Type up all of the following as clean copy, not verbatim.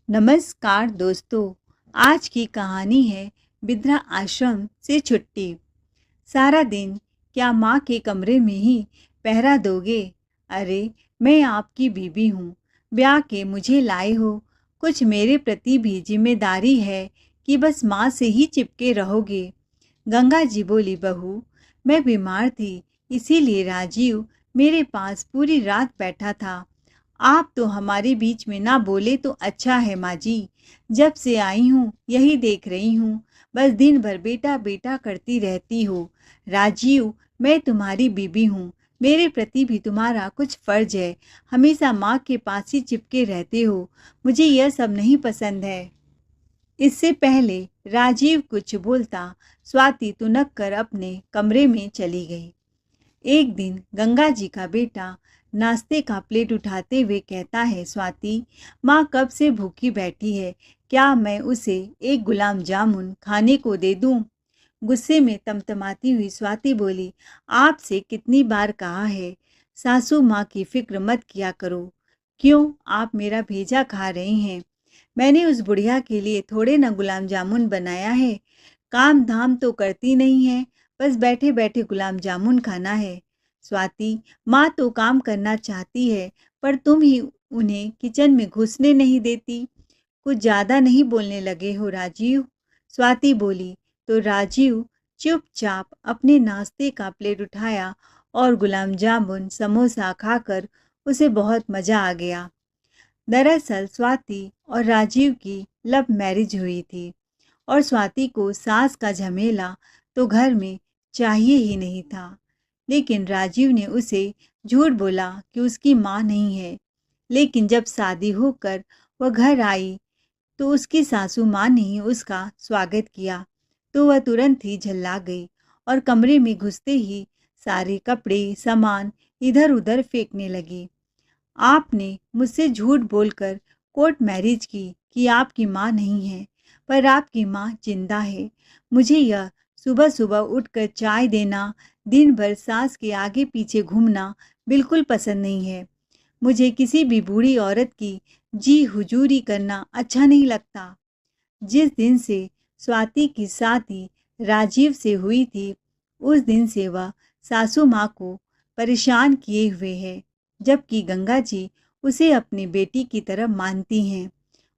नमस्कार दोस्तों। आज की कहानी है बिद्रा आश्रम से छुट्टी। सारा दिन क्या माँ के कमरे में ही पहरा दोगे? अरे, मैं आपकी बीबी हूँ, ब्याह के मुझे लाए हो। कुछ मेरे प्रति भी जिम्मेदारी है कि बस माँ से ही चिपके रहोगे? गंगा जी बोली, बहू, मैं बीमार थी, इसीलिए राजीव मेरे पास पूरी रात बैठा था। आप तो हमारे बीच में ना बोले तो अच्छा है माँ जी। जब से आई हूँ यही देख रही हूँ, बस दिन भर बेटा बेटा करती रहती हो। राजीव, मैं तुम्हारी बीबी हूँ, मेरे प्रति भी तुम्हारा कुछ फर्ज है। हमेशा माँ के पास ही चिपके रहते हो, मुझे यह सब नहीं पसंद है। इससे पहले राजीव कुछ बोलता, स्वाति तुनक कर अपने कमरे में चली गई। एक दिन गंगा जी का बेटा नाश्ते का प्लेट उठाते हुए कहता है, स्वाति, माँ कब से भूखी बैठी है, क्या मैं उसे एक गुलाब जामुन खाने को दे दूँ? गुस्से में तमतमाती हुई स्वाति बोली, आपसे कितनी बार कहा है, सासू माँ की फिक्र मत किया करो। क्यों आप मेरा भेजा खा रही हैं? मैंने उस बुढ़िया के लिए थोड़े न गुलाब जामुन बनाया है। काम धाम तो करती नहीं है, बस बैठे बैठे गुलाब जामुन खाना है। स्वाति, माँ तो काम करना चाहती है, पर तुम ही उन्हें किचन में घुसने नहीं देती। कुछ ज़्यादा नहीं बोलने लगे हो राजीव? स्वाति बोली तो राजीव चुपचाप अपने नाश्ते का प्लेट उठाया और गुलाब जामुन समोसा खाकर उसे बहुत मज़ा आ गया। दरअसल स्वाति और राजीव की लव मैरिज हुई थी और स्वाति को सास का झमेला तो घर में चाहिए ही नहीं था। लेकिन राजीव ने उसे झूठ बोला कि उसकी माँ नहीं है। लेकिन जब शादी होकर वह घर आई तो उसकी सासू माँ ने ही उसका स्वागत किया, तो वह तुरंत ही झल्ला गई और कमरे में घुसते ही सारे कपड़े सामान इधर उधर फेंकने लगी। आपने मुझसे झूठ बोलकर कोर्ट मैरिज की कि आपकी माँ नहीं है, पर आपकी माँ जिंदा है। मुझे यह सुबह सुबह उठकर चाय देना, दिन भर सास के आगे पीछे घूमना बिल्कुल पसंद नहीं है। मुझे किसी भी बूढ़ी औरत की जी हुजूरी करना अच्छा नहीं लगता। जिस दिन से स्वाति की शादी राजीव से हुई थी, उस दिन से वह सासू माँ को परेशान किए हुए है, जबकि गंगा जी उसे अपनी बेटी की तरह मानती हैं।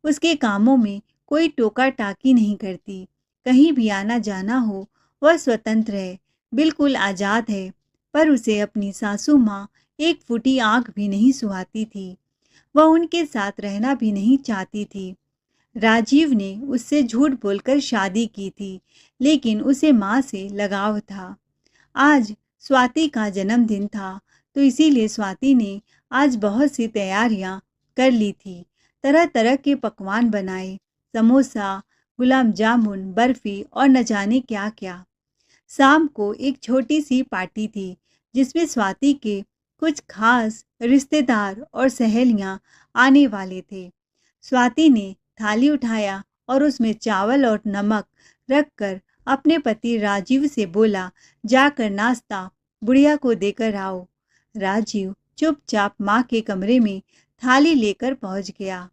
उसके कामों में कोई टोका टाकी नहीं करती। कहीं भी आना जाना हो, वह स्वतंत्र है, बिल्कुल आज़ाद है। पर उसे अपनी सासू माँ एक फूटी आँख भी नहीं सुहाती थी। वह उनके साथ रहना भी नहीं चाहती थी। राजीव ने उससे झूठ बोलकर शादी की थी, लेकिन उसे माँ से लगाव था। आज स्वाति का जन्मदिन था, तो इसीलिए स्वाति ने आज बहुत सी तैयारियां कर ली थी। तरह तरह के पकवान बनाए, समोसा, गुलाब जामुन, बर्फी और न जाने क्या क्या। शाम को एक छोटी सी पार्टी थी, जिसमें स्वाति के कुछ खास रिश्तेदार और सहेलियां आने वाले थे। स्वाति ने थाली उठाया और उसमें चावल और नमक रखकर अपने पति राजीव से बोला, जाकर नाश्ता बुढ़िया को देकर आओ। राजीव चुपचाप माँ के कमरे में थाली लेकर पहुंच गया।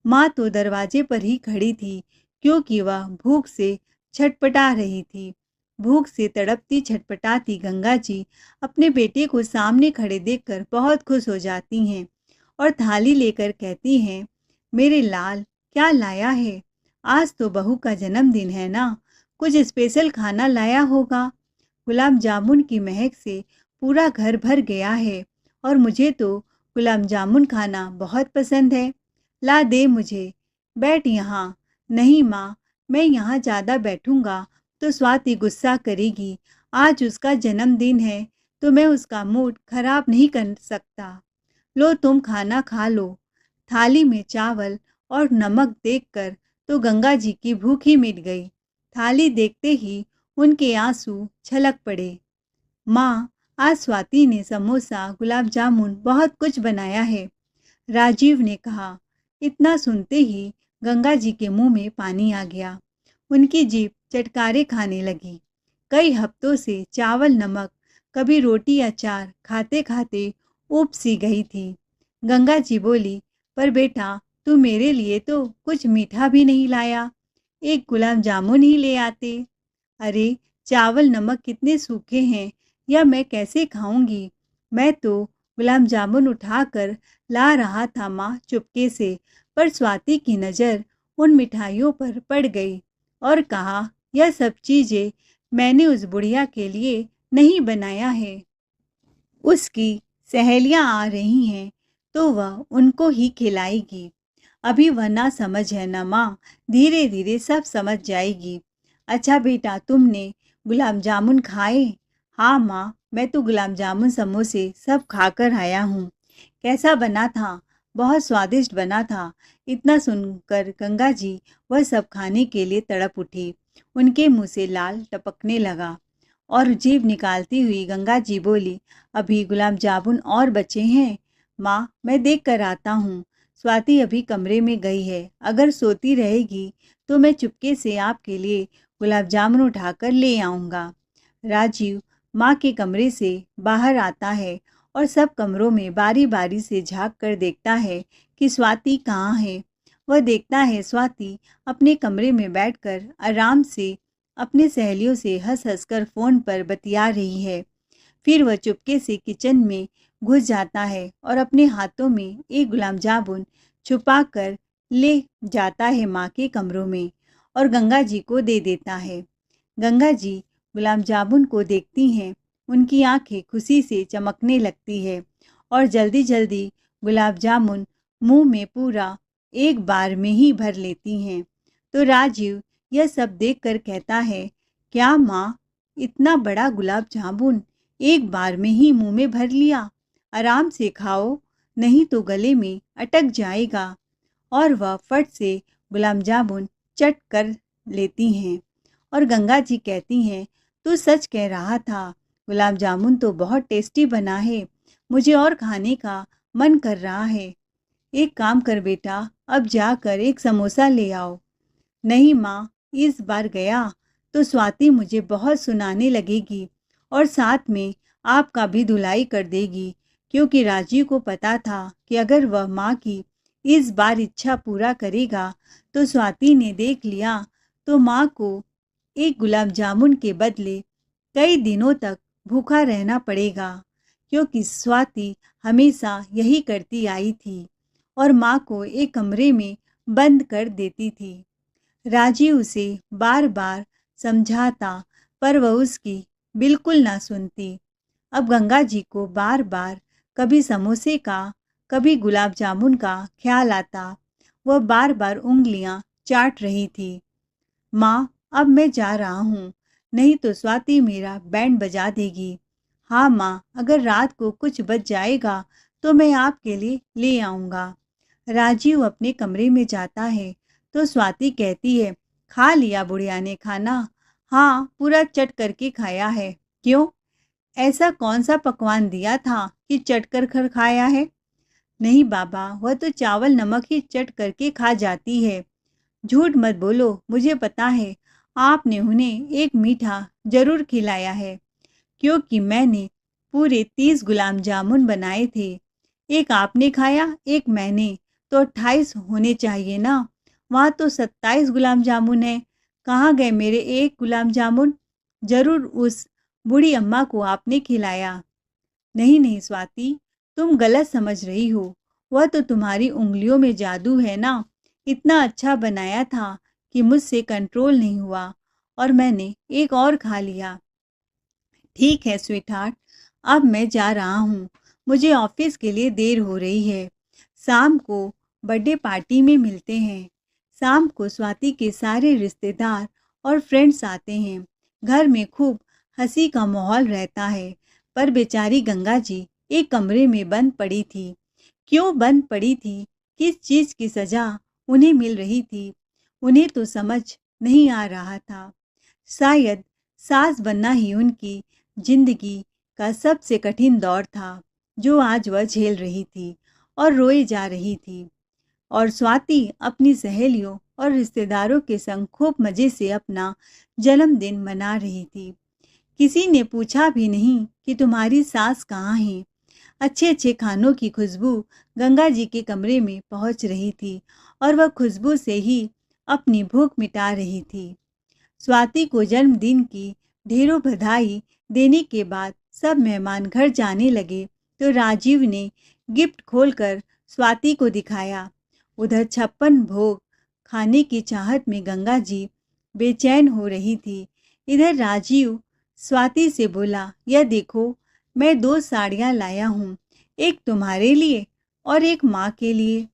माँ तो दरवाजे पर ही खड़ी थी, क्योंकि वह भूख से छटपटा रही थी। भूख से तड़पती छटपटाती गंगा जी अपने बेटे को सामने खड़े देखकर बहुत खुश हो जाती हैं और थाली लेकर कहती हैं, मेरे लाल, क्या लाया है? आज तो बहू का जन्मदिन है ना, कुछ स्पेशल खाना लाया होगा। गुलाब जामुन की महक से पूरा घर भर गया है और मुझे तो गुलाब जामुन खाना बहुत पसंद है। ला दे मुझे, बैठ यहाँ। नहीं माँ, मैं यहाँ ज़्यादा बैठूँगा तो स्वाति गुस्सा करेगी। आज उसका जन्मदिन है, तो मैं उसका मूड खराब नहीं कर सकता। लो तुम खाना खा लो। थाली में चावल और नमक देखकर तो गंगा जी की भूख ही मिट गई। थाली देखते ही उनके आंसू छलक पड़े। माँ, आज स्वाति ने समोसा, गुलाब जामुन बहुत कुछ बनाया है, राजीव ने कहा। इतना सुनते ही गंगा जी के मुंह में पानी आ गया। उनकी जीभ चटकारे खाने लगी। कई हफ्तों से चावल नमक, कभी रोटी अचार खाते खाते ऊब सी गई थी। गंगा जी बोली, पर बेटा, तू मेरे लिए तो कुछ मीठा भी नहीं लाया, एक गुलाब जामुन ही ले आते। अरे, चावल नमक कितने सूखे हैं, या मैं कैसे खाऊंगी? मैं तो गुलाब जामुन उठाकर ला रहा था माँ चुपके से, पर स्वाति की नज़र उन मिठाइयों पर पड़ गई और कहा, यह सब चीज़ें मैंने उस बुढ़िया के लिए नहीं बनाया है। उसकी सहेलियां आ रही हैं तो वह उनको ही खिलाएगी। अभी वह ना समझ है ना माँ, धीरे धीरे सब समझ जाएगी। अच्छा बेटा, तुमने गुलाब जामुन खाए? हाँ माँ, मैं तो गुलाब जामुन समोसे सब खाकर आया हूँ। कैसा बना था? बहुत स्वादिष्ट बना था। इतना सुनकर गंगा जी वह सब खाने के लिए तड़प उठी। उनके मुंह से लाल टपकने लगा और जीभ निकालती हुई गंगा जी बोली, अभी गुलाब जामुन और बचे हैं। माँ, मैं देख कर आता हूँ। स्वाति अभी कमरे में गई है, अगर सोती रहेगी तो मैं चुपके से आपके लिए गुलाब जामुन उठाकर ले आऊँगा। राजीव माँ के कमरे से बाहर आता है और सब कमरों में बारी बारी से झाँक कर देखता है कि स्वाति कहाँ है। वह देखता है स्वाति अपने कमरे में बैठकर आराम से अपनी सहेलियों से हंस हंस कर फ़ोन पर बतिया रही है। फिर वह चुपके से किचन में घुस जाता है और अपने हाथों में एक गुलाब जामुन छुपा कर ले जाता है माँ के कमरों में और गंगा जी को दे देता है। गंगा जी गुलाब जामुन को देखती हैं, उनकी आंखें खुशी से चमकने लगती है और जल्दी जल्दी गुलाब जामुन मुंह में पूरा एक बार में ही भर लेती हैं। तो राजीव यह सब देखकर कहता है, क्या माँ, इतना बड़ा गुलाब जामुन एक बार में ही मुंह में भर लिया? आराम से खाओ, नहीं तो गले में अटक जाएगा। और वह फट से गुलाब जामुन चट कर लेती हैं और गंगा जी कहती हैं, तू सच कह रहा था, गुलाब जामुन तो बहुत टेस्टी बना है, मुझे और खाने का मन कर रहा है। एक काम कर बेटा, अब जाकर एक समोसा ले आओ। नहीं माँ, इस बार गया तो स्वाति मुझे बहुत सुनाने लगेगी और साथ में आपका भी धुलाई कर देगी, क्योंकि राजीव को पता था कि अगर वह माँ की इस बार इच्छा पूरा करेगा तो स्वाति ने देख लिया तो माँ को एक गुलाब जामुन के बदले कई दिनों तक भूखा रहना पड़ेगा, क्योंकि स्वाति हमेशा यही करती आई थी और माँ को एक कमरे में बंद कर देती थी। राजीव उसे बार बार समझाता पर वह उसकी बिल्कुल ना सुनती। अब गंगा जी को बार बार कभी समोसे का, कभी गुलाब जामुन का ख्याल आता। वह बार बार उंगलियां चाट रही थी। माँ, अब मैं जा रहा हूँ, नहीं तो स्वाति मेरा बैंड बजा देगी। हाँ माँ, अगर रात को कुछ बच जाएगा तो मैं आपके लिए ले आऊँगा। राजीव अपने कमरे में जाता है तो स्वाति कहती है, खा लिया बुढ़िया ने खाना? हाँ, पूरा चट करके खाया है। क्यों? ऐसा कौन सा पकवान दिया था कि चट कर खाया है? नहीं बाबा, वह तो चावल नमक ही चट करके खा जाती है। झूठ मत बोलो, मुझे पता है आपने उन्हें एक मीठा जरूर खिलाया है, क्योंकि मैंने पूरे 30 गुलाब जामुन बनाए थे। एक आपने खाया, एक मैंने, तो 28 होने चाहिए ना। वहाँ तो 27 गुलाब जामुन है। कहाँ गए मेरे एक गुलाब जामुन? जरूर उस बूढ़ी अम्मा को आपने खिलाया। नहीं नहीं स्वाति, तुम गलत समझ रही हो। वह तो तुम्हारी उंगलियों में जादू है ना। इतना अच्छा बनाया था कि मुझसे कंट्रोल नहीं हुआ और मैंने एक और खा लिया। ठीक है स्वीटहार्ट, अब मैं जा रहा हूँ, मुझे ऑफिस के लिए देर हो रही है। शाम को बर्थडे पार्टी में मिलते हैं। शाम को स्वाति के सारे रिश्तेदार और फ्रेंड्स आते हैं। घर में खूब हंसी का माहौल रहता है, पर बेचारी गंगा जी एक कमरे में बंद पड़ी थी। क्यों बंद पड़ी थी? किस चीज़ की सज़ा उन्हें मिल रही थी? उन्हें तो समझ नहीं आ रहा था। शायद सास बनना ही उनकी जिंदगी का सबसे कठिन दौर था, जो आज वह झेल रही थी और रोए जा रही थी। और स्वाति अपनी सहेलियों और रिश्तेदारों के संग खूब मज़े से अपना जन्मदिन मना रही थी। किसी ने पूछा भी नहीं कि तुम्हारी सास कहाँ है। अच्छे अच्छे खानों की खुशबू गंगा जी के कमरे में पहुंच रही थी और वह खुशबू से ही अपनी भूख मिटा रही थी। स्वाति को जन्मदिन की ढेरों बधाई देने के बाद सब मेहमान घर जाने लगे तो राजीव ने गिफ्ट खोलकर स्वाति को दिखाया। उधर 56 भोग खाने की चाहत में गंगा जी बेचैन हो रही थी। इधर राजीव स्वाति से बोला, यह देखो, मैं 2 साड़ियाँ लाया हूँ, एक तुम्हारे लिए और एक माँ के लिए।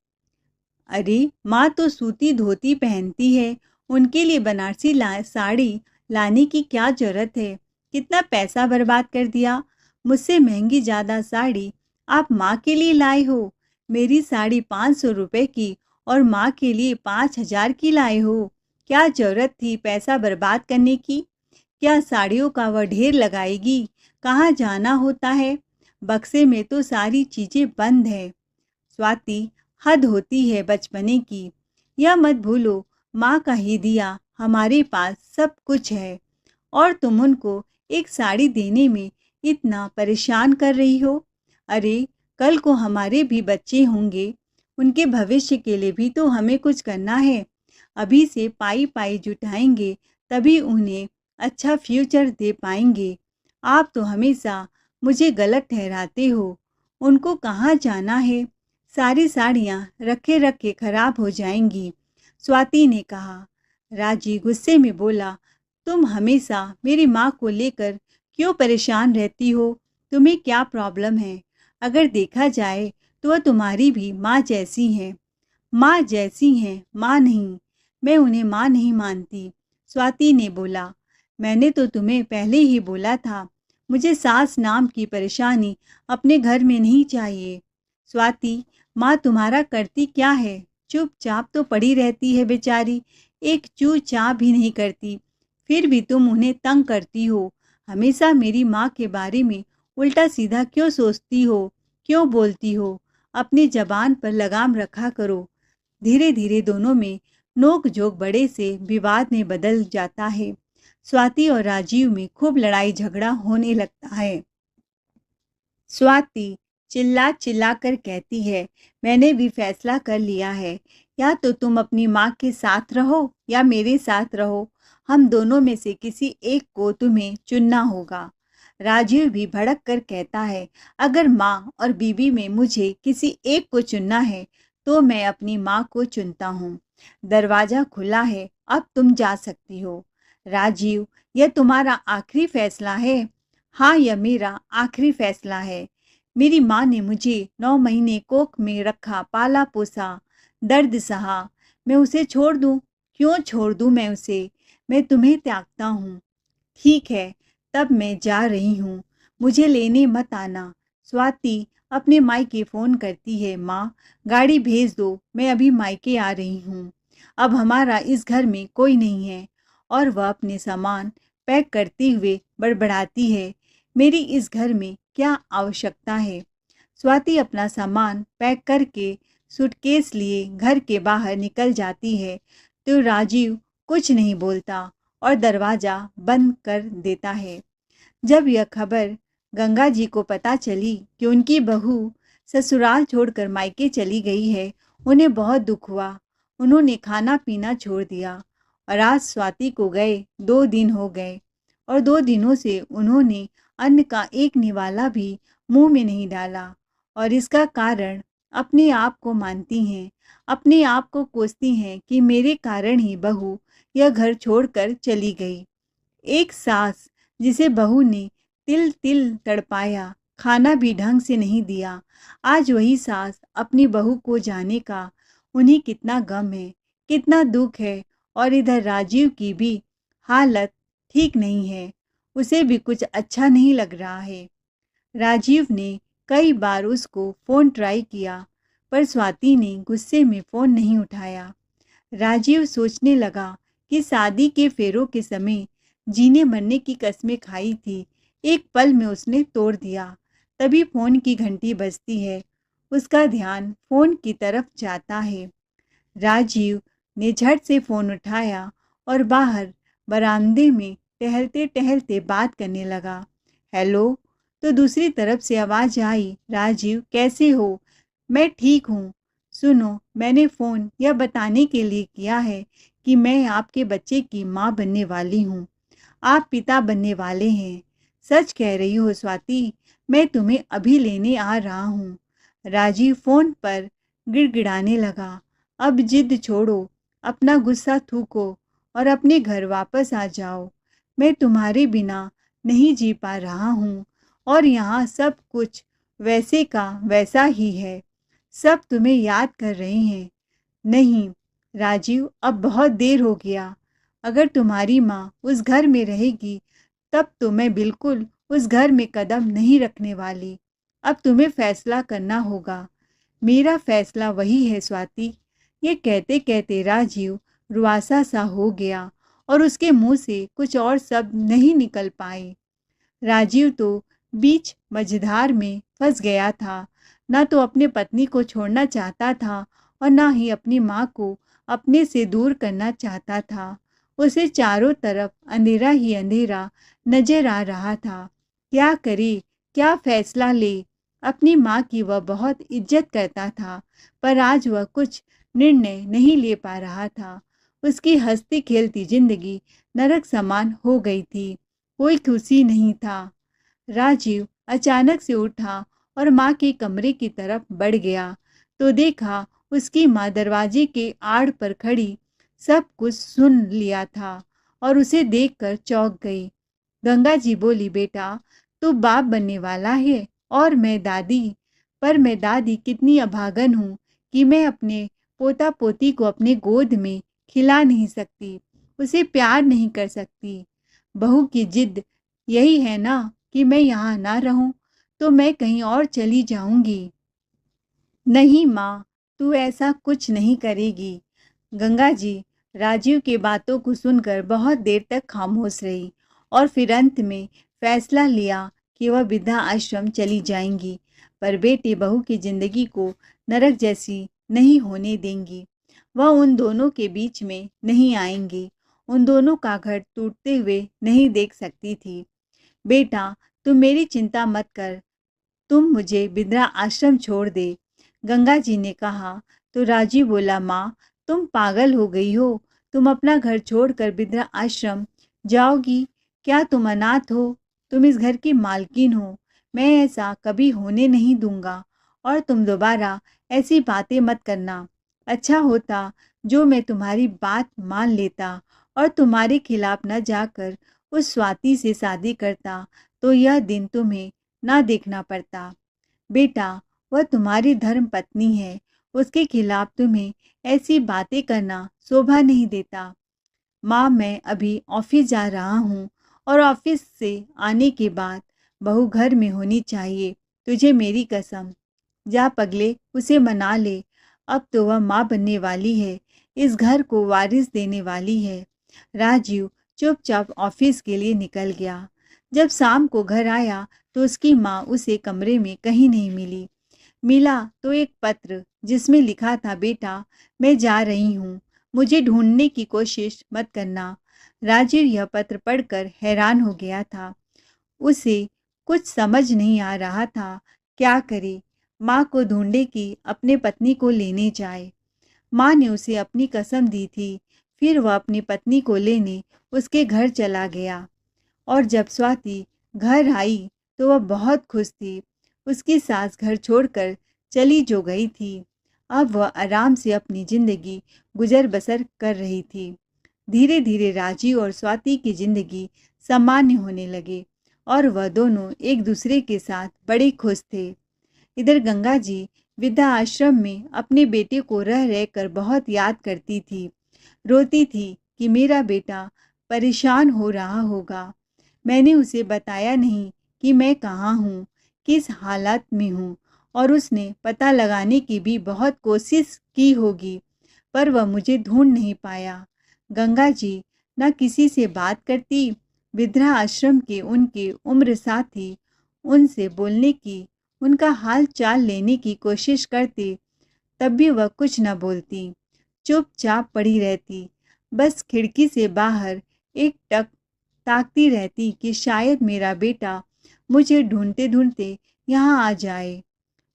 अरे, माँ तो सूती धोती पहनती है, उनके लिए बनारसी साड़ी लाने की क्या जरूरत है? कितना पैसा बर्बाद कर दिया। मुझसे महंगी ज़्यादा साड़ी आप माँ के लिए लाए हो। मेरी साड़ी 500 रुपए की और माँ के लिए 5,000 की लाए हो। क्या जरूरत थी पैसा बर्बाद करने की? क्या साड़ियों का वह ढेर लगाएगी? कहाँ जाना होता है? बक्से में तो सारी चीज़ें बंद है। स्वाति, हद होती है बचपने की। यह मत भूलो, माँ का ही दिया हमारे पास सब कुछ है और तुम उनको एक साड़ी देने में इतना परेशान कर रही हो। अरे, कल को हमारे भी बच्चे होंगे, उनके भविष्य के लिए भी तो हमें कुछ करना है। अभी से पाई पाई जुटाएंगे तभी उन्हें अच्छा फ्यूचर दे पाएंगे। आप तो हमेशा मुझे गलत ठहराते हो। उनको कहाँ जाना है? सारी साड़ियाँ रखे रखे खराब हो जाएंगी, स्वाति ने कहा। राजी गुस्से में बोला, तुम हमेशा मेरी माँ को लेकर क्यों परेशान रहती हो? तुम्हें क्या प्रॉब्लम है? अगर देखा जाए तो वह तुम्हारी भी माँ जैसी हैं। माँ जैसी हैं, माँ नहीं। मैं उन्हें माँ नहीं मानती, स्वाति ने बोला। मैंने तो तुम्हें पहले ही बोला था, मुझे सास नाम की परेशानी अपने घर में नहीं चाहिए। स्वाति, माँ तुम्हारा करती क्या है? चुपचाप तो पड़ी रहती है बेचारी, एक चू चा भी नहीं करती। फिर भी तुम उन्हें तंग करती हो। हमेशा मेरी माँ के बारे में उल्टा सीधा क्यों सोचती हो? क्यों बोलती हो? अपनी जबान पर लगाम रखा करो। धीरे धीरे दोनों में नोक झोंक बड़े से विवाद में बदल जाता है। स्वाति और राजीव में खूब लड़ाई झगड़ा होने लगता है। स्वाति चिल्ला चिल्ला कर कहती है, मैंने भी फैसला कर लिया है, या तो तुम अपनी माँ के साथ रहो या मेरे साथ रहो। हम दोनों में से किसी एक को तुम्हें चुनना होगा। राजीव भी भड़क कर कहता है, अगर माँ और बीबी में मुझे किसी एक को चुनना है तो मैं अपनी माँ को चुनता हूँ। दरवाजा खुला है, अब तुम जा सकती हो। राजीव, यह तुम्हारा आखिरी फैसला है? हाँ, यह मेरा आखिरी फैसला है। मेरी माँ ने मुझे 9 महीने कोख में रखा, पाला पोसा, दर्द सहा। मैं उसे छोड़ दूँ? क्यों छोड़ दूँ मैं उसे? मैं तुम्हें त्यागता हूँ। ठीक है, तब मैं जा रही हूँ, मुझे लेने मत आना। स्वाति अपने मायके फ़ोन करती है, माँ गाड़ी भेज दो, मैं अभी मायके आ रही हूँ। अब हमारा इस घर में कोई नहीं है। और वह अपने सामान पैक करते हुए बड़बड़ाती है, मेरी इस घर में क्या आवश्यकता है? स्वाति अपना सामान पैक करके सूटकेस लिए घर के बाहर निकल जाती है तो राजीव कुछ नहीं बोलता और दरवाज़ा बंद कर देता है। जब यह खबर गंगा जी को पता चली कि उनकी बहू ससुराल छोड़कर मायके चली गई है, उन्हें बहुत दुख हुआ। उन्होंने खाना पीना छोड़ दिया और आज स्वाति को गए 2 दिन हो गए और 2 दिनों से उन्होंने अन्न का एक निवाला भी मुंह में नहीं डाला। और इसका कारण अपने आप को मानती हैं, अपने आप को कोसती हैं कि मेरे कारण ही बहू यह घर छोड़कर चली गई। एक सास जिसे बहू ने तिल तिल तड़पाया, खाना भी ढंग से नहीं दिया, आज वही सास अपनी बहू को जाने का उन्हें कितना गम है, कितना दुख है। और इधर राजीव की भी हालत ठीक नहीं है, उसे भी कुछ अच्छा नहीं लग रहा है। राजीव ने कई बार उसको फ़ोन ट्राई किया पर स्वाति ने गुस्से में फ़ोन नहीं उठाया। राजीव सोचने लगा कि शादी के फेरों के समय जीने मरने की कस्में खाई थी, एक पल में उसने तोड़ दिया। तभी फ़ोन की घंटी बजती है, उसका ध्यान फ़ोन की तरफ जाता है। राजीव ने झट से फ़ोन उठाया और बाहर बरामदे में टहलते टहलते बात करने लगा। हेलो, तो दूसरी तरफ से आवाज़ आई, राजीव कैसे हो? मैं ठीक हूँ। सुनो, मैंने फ़ोन यह बताने के लिए किया है कि मैं आपके बच्चे की माँ बनने वाली हूँ। आप पिता बनने वाले हैं। सच कह रही हो स्वाति, मैं तुम्हें अभी लेने आ रहा हूँ। राजीव फ़ोन पर गिड़गिड़ाने लगा। अब जिद छोड़ो, अपना गुस्सा थूको और अपने घर वापस आ जाओ। मैं तुम्हारे बिना नहीं जी पा रहा हूँ और यहाँ सब कुछ वैसे का वैसा ही है। सब तुम्हें याद कर रहे हैं। नहीं, राजीव अब बहुत देर हो गया। अगर तुम्हारी माँ उस घर में रहेगी तब तो मैं बिल्कुल उस घर में कदम नहीं रखने वाली। अब तुम्हें फैसला करना होगा। मेरा फैसला वही है स्वाति। ये कहते कहते राजीव रुआसा सा हो गया और उसके मुंह से कुछ और शब्द नहीं निकल पाए। राजीव तो बीच मझधार में फंस गया था। ना तो अपने पत्नी को छोड़ना चाहता था और ना ही अपनी माँ को अपने से दूर करना चाहता था। उसे चारों तरफ अंधेरा ही अंधेरा नजर आ रहा था। क्या करे, क्या फैसला ले? अपनी माँ की वह बहुत इज्जत करता था, पर आज वह कुछ निर्णय नहीं ले पा रहा था। उसकी हंसती खेलती जिंदगी नरक समान हो गई थी। कोई खुशी नहीं था। राजीव अचानक से उठा और माँ के कमरे की तरफ बढ़ गया तो देखा उसकी माँ दरवाजे के आड़ पर खड़ी सब कुछ सुन लिया था और उसे देखकर चौंक गई। गंगा जी बोली, बेटा तू बाप बनने वाला है और मैं दादी। पर मैं दादी कितनी अभागन हूँ कि मैं अपने पोता पोती को अपने गोद में खिला नहीं सकती, उसे प्यार नहीं कर सकती। बहू की जिद यही है ना कि मैं यहाँ ना रहूं तो मैं कहीं और चली जाऊंगी। नहीं माँ, तू ऐसा कुछ नहीं करेगी। गंगा जी राजीव की बातों को सुनकर बहुत देर तक खामोश रही और फिर अंत में फैसला लिया कि वह वृद्धा आश्रम चली जाएंगी, पर बेटे बहू की जिंदगी को नरक जैसी नहीं होने देंगी। वह उन दोनों के बीच में नहीं आएंगी, उन दोनों का घर टूटते हुए नहीं देख सकती थी। बेटा तुम मेरी चिंता मत कर, तुम मुझे वृद्धा आश्रम छोड़ दे। गंगा जी ने कहा तो राजीव बोला, माँ तुम पागल हो गई हो, तुम अपना घर छोड़कर वृद्धा आश्रम जाओगी? क्या तुम अनाथ हो? तुम इस घर की मालकिन हो। मैं ऐसा कभी होने नहीं दूंगा और तुम दोबारा ऐसी बातें मत करना। अच्छा होता जो मैं तुम्हारी बात मान लेता और तुम्हारे खिलाफ न जाकर उस स्वाति से शादी करता तो यह दिन तुम्हें ना देखना पड़ता। बेटा वह तुम्हारी धर्म पत्नी है, उसके खिलाफ तुम्हें ऐसी बातें करना शोभा नहीं देता। माँ मैं अभी ऑफिस जा रहा हूँ और ऑफिस से आने के बाद बहू घर में होनी चाहिए, तुझे मेरी कसम। जा पगले, उसे मना ले। अब तो वह माँ बनने वाली है, इस घर को वारिस देने वाली है। राजीव चुपचाप ऑफिस के लिए निकल गया। जब शाम को घर आया तो उसकी माँ उसे कमरे में कहीं नहीं मिली। मिला तो एक पत्र जिसमें लिखा था, बेटा मैं जा रही हूँ, मुझे ढूंढने की कोशिश मत करना। राजीव यह पत्र पढ़कर हैरान हो गया था। उसे कुछ समझ नहीं आ रहा था क्या करे। माँ को ढूंढे कि अपने पत्नी को लेने जाए। माँ ने उसे अपनी कसम दी थी। फिर वह अपनी पत्नी को लेने उसके घर चला गया और जब स्वाति घर आई तो वह बहुत खुश थी। उसकी सास घर छोड़कर चली जो गई थी, अब वह आराम से अपनी जिंदगी गुजर बसर कर रही थी। धीरे धीरे राजीव और स्वाति की जिंदगी सामान्य होने लगे और वह दोनों एक दूसरे के साथ बड़े खुश थे। इधर गंगा जी वृद्धा आश्रम में अपने बेटे को रह रहकर बहुत याद करती थी। रोती थी कि मेरा बेटा परेशान हो रहा होगा। मैंने उसे बताया नहीं कि मैं कहाँ हूँ, किस हालत में हूँ, और उसने पता लगाने की भी बहुत कोशिश की होगी, पर वह मुझे ढूंढ नहीं पाया। गंगा जी न किसी से बात करती, वृद्धा आश्रम के उनके उम्र साथी उनसे बोलने की, उनका हाल चाल लेने की कोशिश करते, तब भी वह कुछ न बोलती, चुपचाप पड़ी रहती। बस खिड़की से बाहर एक टक ताकती रहती कि शायद मेरा बेटा मुझे ढूंढते ढूंढते यहाँ आ जाए।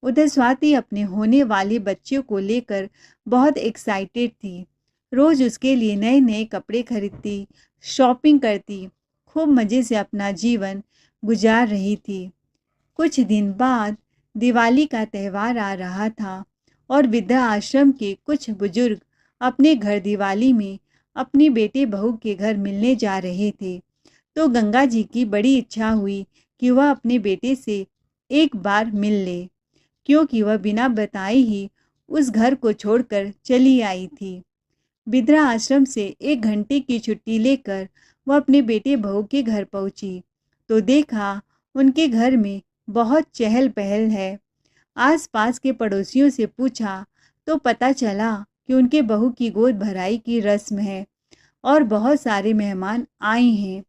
उधर स्वाति अपने होने वाले बच्चे को लेकर बहुत एक्साइटेड थी। रोज उसके लिए नए नए कपड़े खरीदती, शॉपिंग करती, खूब मज़े से अपना जीवन गुजार रही थी। कुछ दिन बाद दिवाली का त्यौहार आ रहा था और वृद्धा आश्रम के कुछ बुजुर्ग अपने घर दिवाली में अपनी बेटे बहू के घर मिलने जा रहे थे। तो गंगा जी की बड़ी इच्छा हुई कि वह अपने बेटे से एक बार मिल ले, क्योंकि वह बिना बताए ही उस घर को छोड़कर चली आई थी। वृद्धा आश्रम से 1 घंटे की छुट्टी लेकर वह अपने बेटे बहू के घर पहुंची तो देखा उनके घर में बहुत चहल पहल है। आसपास के पड़ोसियों से पूछा तो पता चला कि उनके बहू की गोद भराई की रस्म है और बहुत सारे मेहमान आए हैं।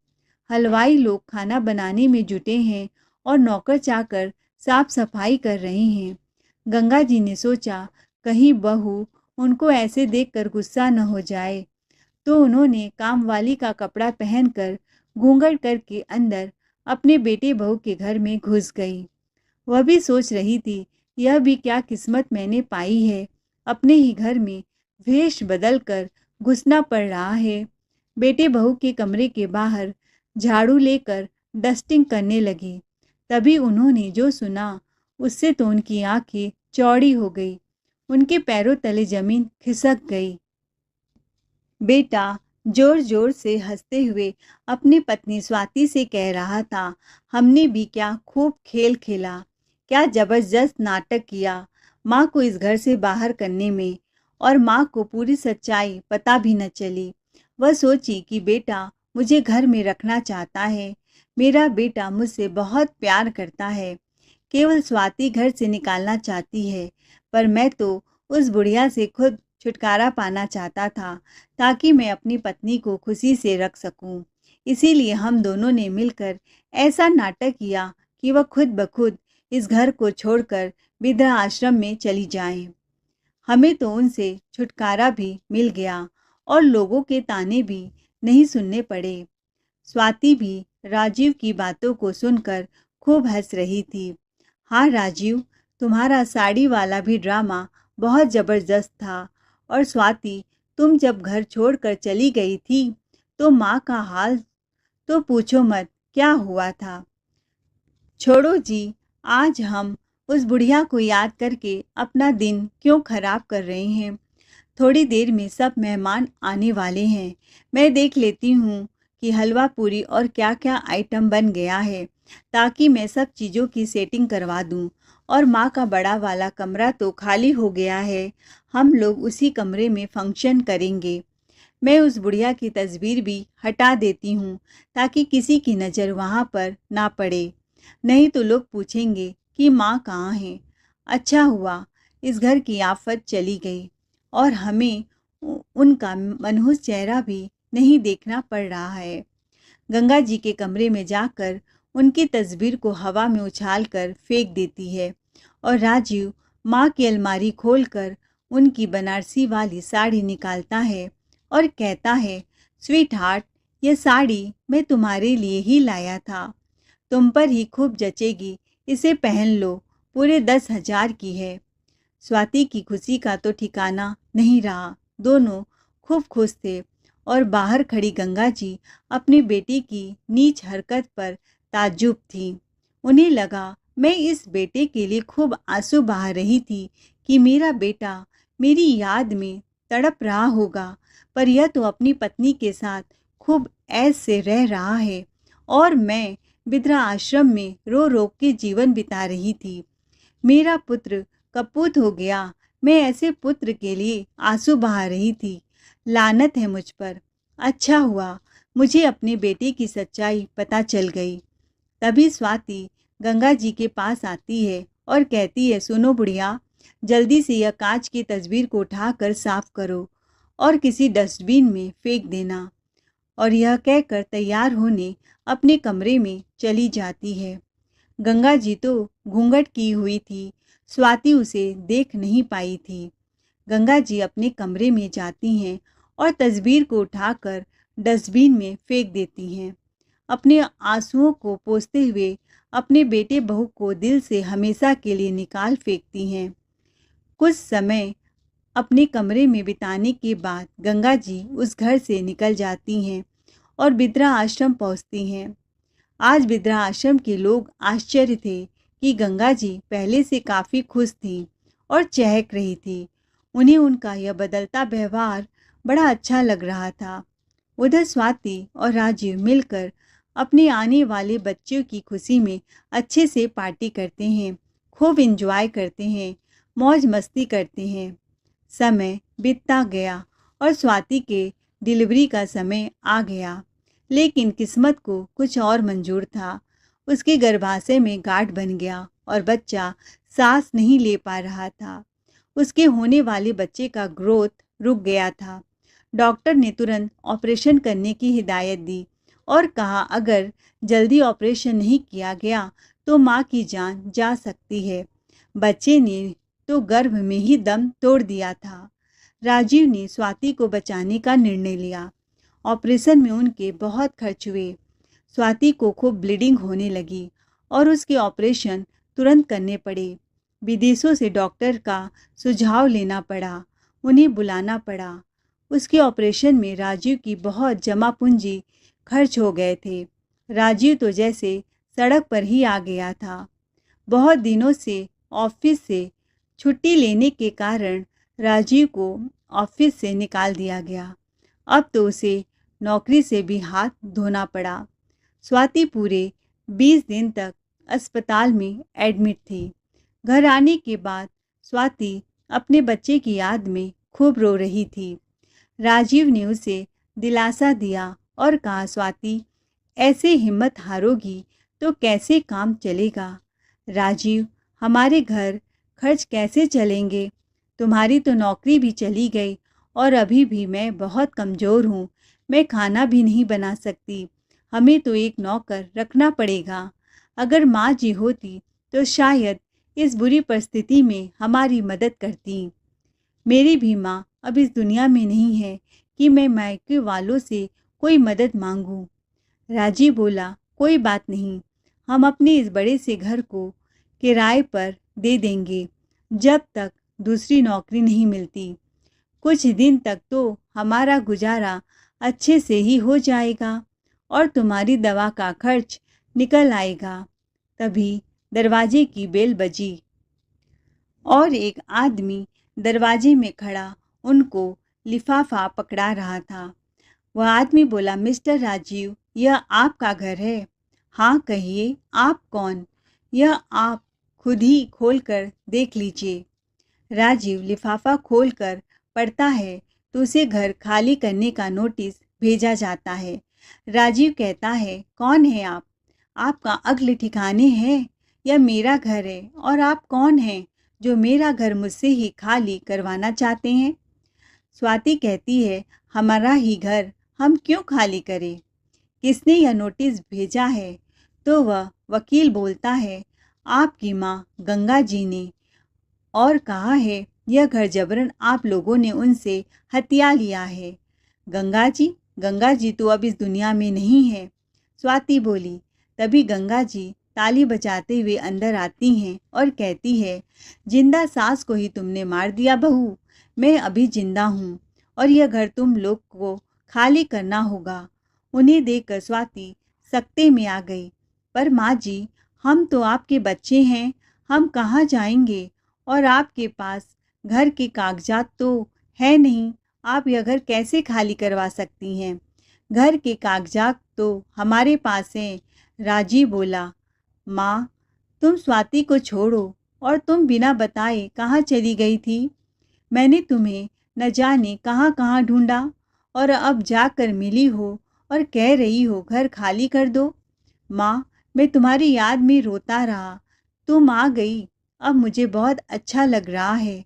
हलवाई लोग खाना बनाने में जुटे हैं और नौकर चाकर साफ सफाई कर रहे हैं। गंगा जी ने सोचा कहीं बहू उनको ऐसे देखकर गुस्सा न हो जाए, तो उन्होंने कामवाली का कपड़ा पहनकर घूंघट करके अंदर अपने बेटे बहू के घर में घुस गई। वह भी सोच रही थी, यह भी क्या किस्मत मैंने पाई है, अपने ही घर में वेश बदल कर घुसना पड़ रहा है। बेटे बहू के कमरे के बाहर झाड़ू लेकर डस्टिंग करने लगी। तभी उन्होंने जो सुना उससे तो उनकी आंखें चौड़ी हो गई, उनके पैरों तले जमीन खिसक गई। बेटा जोर जोर से हंसते हुए अपनी पत्नी स्वाति से कह रहा था, हमने भी क्या खूब खेल खेला, क्या जबरदस्त नाटक किया माँ को इस घर से बाहर करने में, और माँ को पूरी सच्चाई पता भी न चली। वह सोची कि बेटा मुझे घर में रखना चाहता है, मेरा बेटा मुझसे बहुत प्यार करता है, केवल स्वाति घर से निकालना चाहती है। पर मैं तो उस बुढ़िया से खुद छुटकारा पाना चाहता था ताकि मैं अपनी पत्नी को खुशी से रख सकूं। इसीलिए हम दोनों ने मिलकर ऐसा नाटक किया कि वह खुद ब खुद इस घर को छोड़कर वृद्धा आश्रम में चली जाएं। हमें तो उनसे छुटकारा भी मिल गया और लोगों के ताने भी नहीं सुनने पड़े। स्वाति भी राजीव की बातों को सुनकर खूब हंस रही थी। हाँ राजीव, तुम्हारा साड़ी वाला भी ड्रामा बहुत ज़बरदस्त था। और स्वाति, तुम जब घर छोड़कर चली गई थी तो माँ का हाल तो पूछो मत, क्या हुआ था। छोड़ो जी, आज हम उस बुढ़िया को याद करके अपना दिन क्यों खराब कर रहे हैं। थोड़ी देर में सब मेहमान आने वाले हैं। मैं देख लेती हूँ कि हलवा पूरी और क्या क्या आइटम बन गया है, ताकि मैं सब चीज़ों की सेटिंग करवा दूँ। और माँ का बड़ा वाला कमरा तो खाली हो गया है, हम लोग उसी कमरे में फंक्शन करेंगे। मैं उस बुढ़िया की तस्वीर भी हटा देती हूँ ताकि किसी की नज़र वहाँ पर ना पड़े, नहीं तो लोग पूछेंगे कि माँ कहाँ है। अच्छा हुआ इस घर की आफत चली गई और हमें उनका मनहूस चेहरा भी नहीं देखना पड़ रहा है। गंगा जी के कमरे में जाकर उनकी तस्वीर को हवा में उछालकर फेंक देती है और राजीव माँ की अलमारी खोलकर उनकी बनारसी वाली साड़ी निकालता है और कहता है, स्वीट हार्ट, यह साड़ी मैं तुम्हारे लिए ही लाया था, तुम पर ही खूब जचेगी, इसे पहन लो, पूरे 10,000 की है। स्वाति की खुशी का तो ठिकाना नहीं रहा, दोनों खूब खुश थे और बाहर खड़ी गंगा जी अपनी बेटी की नीच हरकत पर ताज्जुब थी। उन्हें लगा, मैं इस बेटे के लिए खूब आंसू बहा रही थी कि मेरा बेटा मेरी याद में तड़प रहा होगा, पर यह तो अपनी पत्नी के साथ खूब ऐश से रह रहा है और मैं वृद्धा आश्रम में रो रो के जीवन बिता रही थी। मेरा पुत्र कपूत हो गया, मैं ऐसे पुत्र के लिए आंसू बहा रही थी, लानत है मुझ पर। अच्छा हुआ मुझे अपने बेटे की सच्चाई पता चल गई। तभी स्वाति गंगा जी के पास आती है और कहती है, सुनो बुढ़िया, जल्दी से यह कांच की तस्वीर को उठाकर साफ करो और किसी डस्टबिन में फेंक देना। और यह कहकर तैयार होने अपने कमरे में चली जाती है। गंगा जी तो घूंघट की हुई थी, स्वाति उसे देख नहीं पाई थी। गंगा जी अपने कमरे में जाती हैं और तस्वीर को उठाकर डस्टबिन में फेंक देती हैं। अपने आंसुओं को पोंछते हुए अपने बेटे बहू को दिल से हमेशा के लिए निकाल फेंकती हैं। कुछ समय अपने कमरे में बिताने के बाद गंगा जी उस घर से निकल जाती हैं और बिद्रा आश्रम पहुंचती हैं। आज बिद्रा आश्रम के लोग आश्चर्य थे कि गंगा जी पहले से काफ़ी खुश थीं और चहक रही थी। उन्हें उनका यह बदलता व्यवहार बड़ा अच्छा लग रहा था। उधर स्वाति और राजीव मिलकर अपने आने वाले बच्चों की खुशी में अच्छे से पार्टी करते हैं, खूब एंजॉय करते हैं, मौज मस्ती करते हैं। समय बीतता गया और स्वाति के डिलीवरी का समय आ गया, लेकिन किस्मत को कुछ और मंजूर था। उसके गर्भाशय में गांठ बन गया और बच्चा सांस नहीं ले पा रहा था। उसके होने वाले बच्चे का ग्रोथ रुक गया था। डॉक्टर ने तुरंत ऑपरेशन करने की हिदायत दी और कहा अगर जल्दी ऑपरेशन नहीं किया गया तो माँ की जान जा सकती है। बच्चे ने तो गर्भ में ही दम तोड़ दिया था। राजीव ने स्वाति को बचाने का निर्णय लिया। ऑपरेशन में उनके बहुत खर्च हुए। स्वाति को खूब ब्लीडिंग होने लगी और उसके ऑपरेशन तुरंत करने पड़े। विदेशों से डॉक्टर का सुझाव लेना पड़ा, उन्हें बुलाना पड़ा। उसके ऑपरेशन में राजीव की बहुत जमा पूंजी खर्च हो गए थे। राजीव तो जैसे सड़क पर ही आ गया था। बहुत दिनों से ऑफिस से छुट्टी लेने के कारण राजीव को ऑफिस से निकाल दिया गया। अब तो उसे नौकरी से भी हाथ धोना पड़ा। स्वाति पूरे 20 दिन तक अस्पताल में एडमिट थी। घर आने के बाद स्वाति अपने बच्चे की याद में खूब रो रही थी। राजीव ने उसे दिलासा दिया और कहा स्वाति ऐसे हिम्मत हारोगी तो कैसे काम चलेगा। राजीव हमारे घर खर्च कैसे चलेंगे। तुम्हारी तो नौकरी भी चली गई और अभी भी मैं बहुत कमज़ोर हूँ। मैं खाना भी नहीं बना सकती। हमें तो एक नौकर रखना पड़ेगा। अगर माँ जी होती तो शायद इस बुरी परिस्थिति में हमारी मदद करती। मेरी भी माँ अब इस दुनिया में नहीं है कि मैं मायके वालों से कोई मदद मांगूं। राजीव बोला कोई बात नहीं, हम अपने इस बड़े से घर को किराए पर दे देंगे जब तक दूसरी नौकरी नहीं मिलती। कुछ दिन तक तो हमारा गुजारा अच्छे से ही हो जाएगा और तुम्हारी दवा का खर्च निकल आएगा। तभी दरवाजे की बेल बजी और एक आदमी दरवाजे में खड़ा उनको लिफाफा पकड़ा रहा था। वह आदमी बोला मिस्टर राजीव, यह आपका घर है। हाँ कहिए, आप कौन? यह आप खुद ही खोल कर देख लीजिए। राजीव लिफाफा खोलकर पढ़ता है तो उसे घर खाली करने का नोटिस भेजा जाता है। राजीव कहता है कौन है आप? आपका अगले ठिकाने है या मेरा घर है और आप कौन हैं जो मेरा घर मुझसे ही खाली करवाना चाहते हैं? स्वाति कहती है हमारा ही घर हम क्यों खाली करें? किसने यह नोटिस भेजा है? तो वह वकील बोलता है आपकी माँ गंगा जी ने, और कहा है यह घर जबरन आप लोगों ने उनसे हथिया लिया है। गंगा जी तो अब इस दुनिया में नहीं है। स्वाति बोली। तभी गंगा जी ताली बजाते हुए अंदर आती हैं और कहती है जिंदा सास को ही तुमने मार दिया बहू। मैं अभी जिंदा हूँ और यह घर तुम लोग को खाली करना होगा। उन्हें देखकर स्वाति सकते में आ गई। पर माँ जी, हम तो आपके बच्चे हैं, हम कहाँ जाएंगे और आपके पास घर के कागजात तो है नहीं। आप यह घर कैसे खाली करवा सकती हैं? घर के कागजात तो हमारे पास हैं। राजीव बोला। माँ, तुम स्वाति को छोड़ो और तुम बिना बताए कहाँ चली गई थी? मैंने तुम्हें न जाने कहाँ कहाँ ढूंढा और अब जाकर मिली हो और कह रही हो घर खाली कर दो। माँ, मैं तुम्हारी याद में रोता रहा, तुम आ गई, अब मुझे बहुत अच्छा लग रहा है।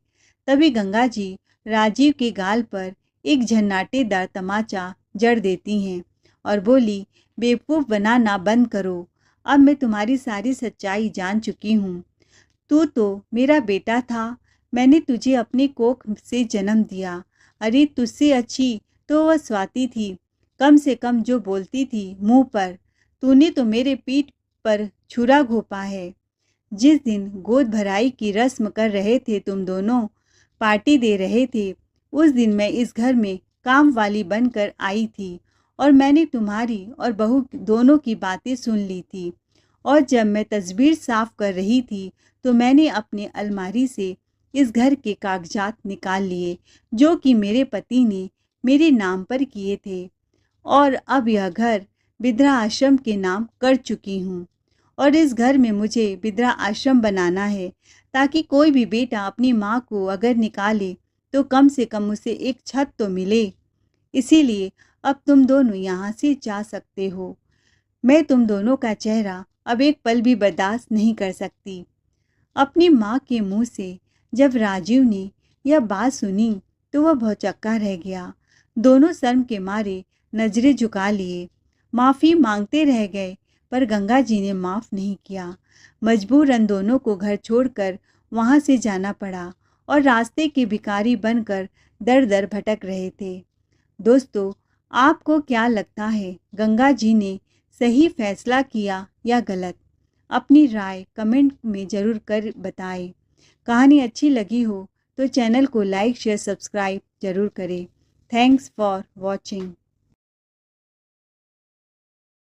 तभी गंगा जी राजीव के गाल पर एक झन्नाटेदार तमाचा जड़ देती हैं और बोली बेवकूफ़ बनाना बंद करो। अब मैं तुम्हारी सारी सच्चाई जान चुकी हूँ। तू तो मेरा बेटा था, मैंने तुझे अपने कोख से जन्म दिया। अरे तुझसे अच्छी तो वह स्वाति थी, कम से कम जो बोलती थी मुंह पर। तूने तो मेरे पीठ पर छुरा घोंपा है। जिस दिन गोद भराई की रस्म कर रहे थे, तुम दोनों पार्टी दे रहे थे, उस दिन मैं इस घर में काम वाली बनकर आई थी और मैंने तुम्हारी और बहू दोनों की बातें सुन ली थी। और जब मैं तस्वीर साफ कर रही थी तो मैंने अपने अलमारी से इस घर के कागजात निकाल लिए जो कि मेरे पति ने मेरे नाम पर किए थे, और अब यह घर बिद्रा आश्रम के नाम कर चुकी हूँ। और इस घर में मुझे बिद्रा आश्रम बनाना है ताकि कोई भी बेटा अपनी माँ को अगर निकाले तो कम से कम उसे एक छत तो मिले। इसीलिए अब तुम दोनों यहाँ से जा सकते हो। मैं तुम दोनों का चेहरा अब एक पल भी बर्दाश्त नहीं कर सकती। अपनी माँ के मुंह से जब राजीव ने यह बात सुनी तो वह भौचक्का रह गया। दोनों शर्म के मारे नजरें झुका लिए, माफ़ी मांगते रह गए, पर गंगा जी ने माफ़ नहीं किया। मजबूरन दोनों को घर छोड़कर वहाँ से जाना पड़ा और रास्ते के भिखारी बनकर दर दर भटक रहे थे। दोस्तों, आपको क्या लगता है, गंगा जी ने सही फैसला किया या गलत? अपनी राय कमेंट में ज़रूर कर बताएं। कहानी अच्छी लगी हो तो चैनल को लाइक शेयर सब्सक्राइब ज़रूर करें। Thanks for watching.